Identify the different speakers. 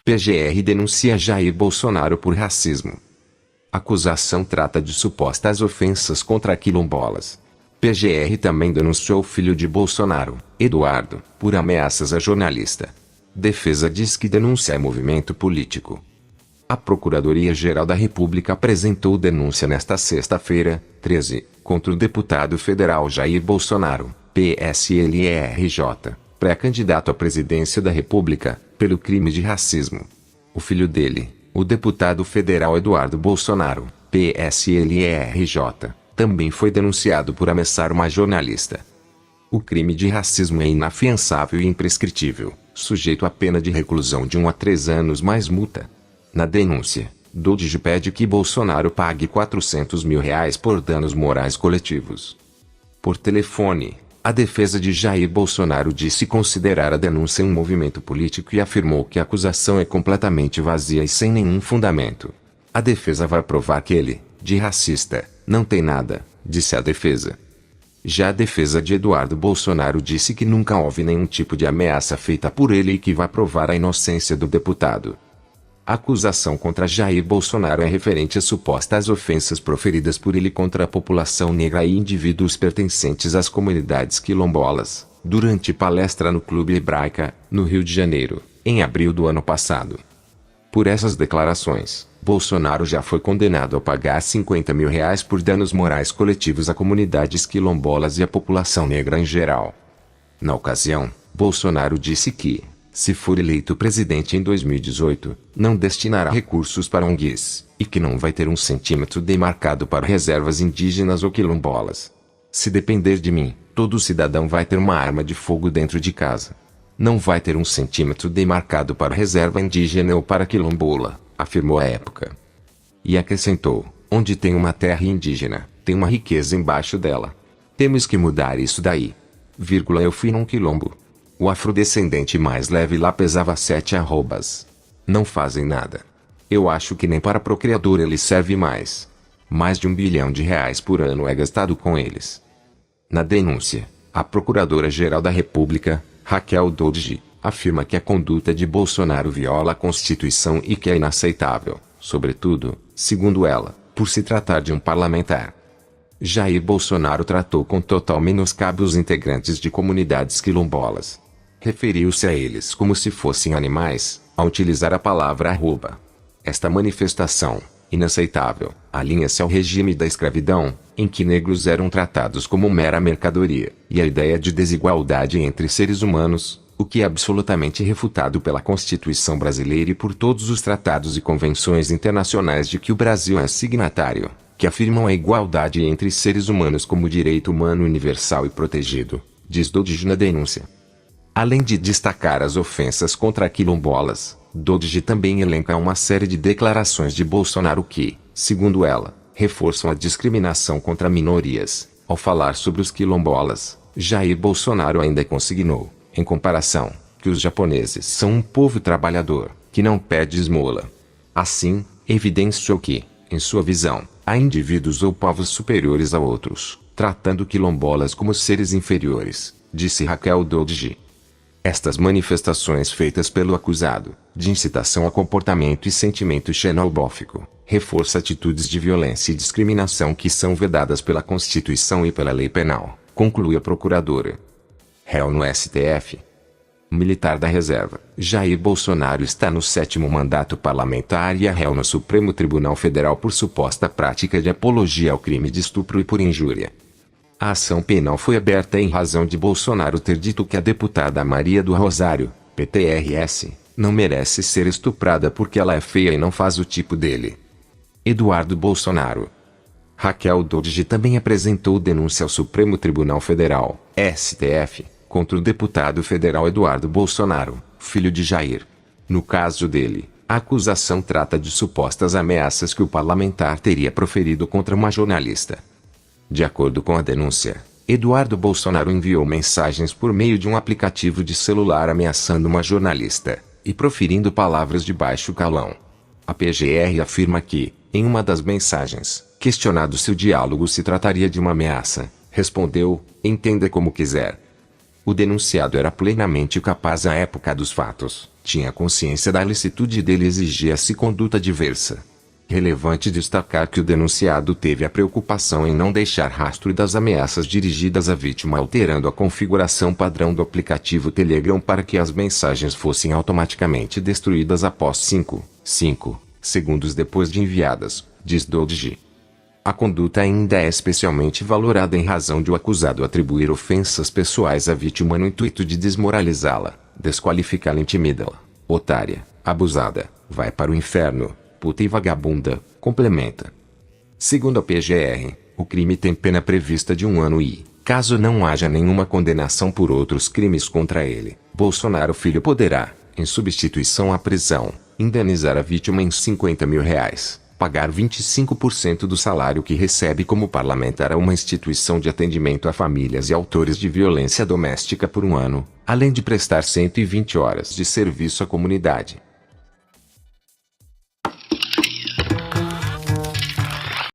Speaker 1: PGR denuncia Jair Bolsonaro por racismo. Acusação trata de supostas ofensas contra quilombolas. PGR também denunciou o filho de Bolsonaro, Eduardo, por ameaças a jornalista. Defesa diz que denúncia é movimento político. A Procuradoria-Geral da República apresentou denúncia nesta sexta-feira, 13, contra o deputado federal Jair Bolsonaro, PSLERJ, pré-candidato à presidência da República, pelo crime de racismo. O filho dele, o deputado federal Eduardo Bolsonaro, PSLERJ, também foi denunciado por ameaçar uma jornalista. O crime de racismo é inafiançável e imprescritível, sujeito a pena de reclusão de 1 a 3 anos mais multa. Na denúncia, Dodige pede que Bolsonaro pague R$400 mil por danos morais coletivos. Por telefone, a defesa de Jair Bolsonaro disse considerar a denúncia um movimento político e afirmou que a acusação é completamente vazia e sem nenhum fundamento. A defesa vai provar que ele, de racista, não tem nada, disse a defesa. Já a defesa de Eduardo Bolsonaro disse que nunca houve nenhum tipo de ameaça feita por ele e que vai provar a inocência do deputado. A acusação contra Jair Bolsonaro é referente a supostas ofensas proferidas por ele contra a população negra e indivíduos pertencentes às comunidades quilombolas, durante palestra no Clube Hebraica, no Rio de Janeiro, em abril do ano passado. Por essas declarações, Bolsonaro já foi condenado a pagar R$50 mil por danos morais coletivos a comunidades quilombolas e à população negra em geral. Na ocasião, Bolsonaro disse que, se for eleito presidente em 2018, não destinará recursos para ONGs, e que não vai ter 1 centímetro demarcado para reservas indígenas ou quilombolas. Se depender de mim, todo cidadão vai ter uma arma de fogo dentro de casa. Não vai ter 1 centímetro demarcado para reserva indígena ou para quilombola, afirmou à época. E acrescentou, onde tem uma terra indígena, tem uma riqueza embaixo dela. Temos que mudar isso daí. Eu fui num quilombo. O afrodescendente mais leve lá pesava 7 arrobas. Não fazem nada. Eu acho que nem para procriador ele serve mais. Mais de R$1 bilhão por ano é gastado com eles. Na denúncia, a Procuradora-Geral da República, Raquel Dodige, afirma que a conduta de Bolsonaro viola a Constituição e que é inaceitável, sobretudo, segundo ela, por se tratar de um parlamentar. Jair Bolsonaro tratou com total menoscabo os integrantes de comunidades quilombolas. Referiu-se a eles como se fossem animais, ao utilizar a palavra arroba. Esta manifestação, inaceitável, alinha-se ao regime da escravidão, em que negros eram tratados como mera mercadoria, e a ideia de desigualdade entre seres humanos, o que é absolutamente refutado pela Constituição brasileira e por todos os tratados e convenções internacionais de que o Brasil é signatário, que afirmam a igualdade entre seres humanos como direito humano universal e protegido, diz Dodige na denúncia. Além de destacar as ofensas contra quilombolas, Dodige também elenca uma série de declarações de Bolsonaro que, segundo ela, reforçam a discriminação contra minorias. Ao falar sobre os quilombolas, Jair Bolsonaro ainda consignou, em comparação, que os japoneses são um povo trabalhador, que não pede esmola. Assim, evidenciou que, em sua visão, há indivíduos ou povos superiores a outros, tratando quilombolas como seres inferiores, disse Raquel Dodige. Estas manifestações feitas pelo acusado, de incitação a comportamento e sentimento xenofóbico, reforçam atitudes de violência e discriminação que são vedadas pela Constituição e pela lei penal, conclui a procuradora. Réu no STF. Militar da reserva, Jair Bolsonaro está no 7º mandato parlamentar e é réu no Supremo Tribunal Federal por suposta prática de apologia ao crime de estupro e por injúria. A ação penal foi aberta em razão de Bolsonaro ter dito que a deputada Maria do Rosário, PTRS, não merece ser estuprada porque ela é feia e não faz o tipo dele. Eduardo Bolsonaro. Raquel Dodige também apresentou denúncia ao Supremo Tribunal Federal, STF, contra o deputado federal Eduardo Bolsonaro, filho de Jair. No caso dele, a acusação trata de supostas ameaças que o parlamentar teria proferido contra uma jornalista. De acordo com a denúncia, Eduardo Bolsonaro enviou mensagens por meio de um aplicativo de celular ameaçando uma jornalista, e proferindo palavras de baixo calão. A PGR afirma que, em uma das mensagens, questionado se o diálogo se trataria de uma ameaça, respondeu, entenda como quiser. O denunciado era plenamente capaz à época dos fatos, tinha consciência da licitude dele e exigia-se conduta diversa. Relevante destacar que o denunciado teve a preocupação em não deixar rastro das ameaças dirigidas à vítima, alterando a configuração padrão do aplicativo Telegram para que as mensagens fossem automaticamente destruídas após 5 segundos depois de enviadas, diz Dodge. A conduta ainda é especialmente valorada em razão de o acusado atribuir ofensas pessoais à vítima no intuito de desmoralizá-la, desqualificá-la e intimidá-la. Otária, abusada, vai para o inferno, puta e vagabunda, complementa. Segundo a PGR, o crime tem pena prevista de 1 ano e, caso não haja nenhuma condenação por outros crimes contra ele, Bolsonaro Filho poderá, em substituição à prisão, indenizar a vítima em R$50 mil, pagar 25% do salário que recebe como parlamentar a uma instituição de atendimento a famílias e autores de violência doméstica por 1 ano, além de prestar 120 horas de serviço à comunidade.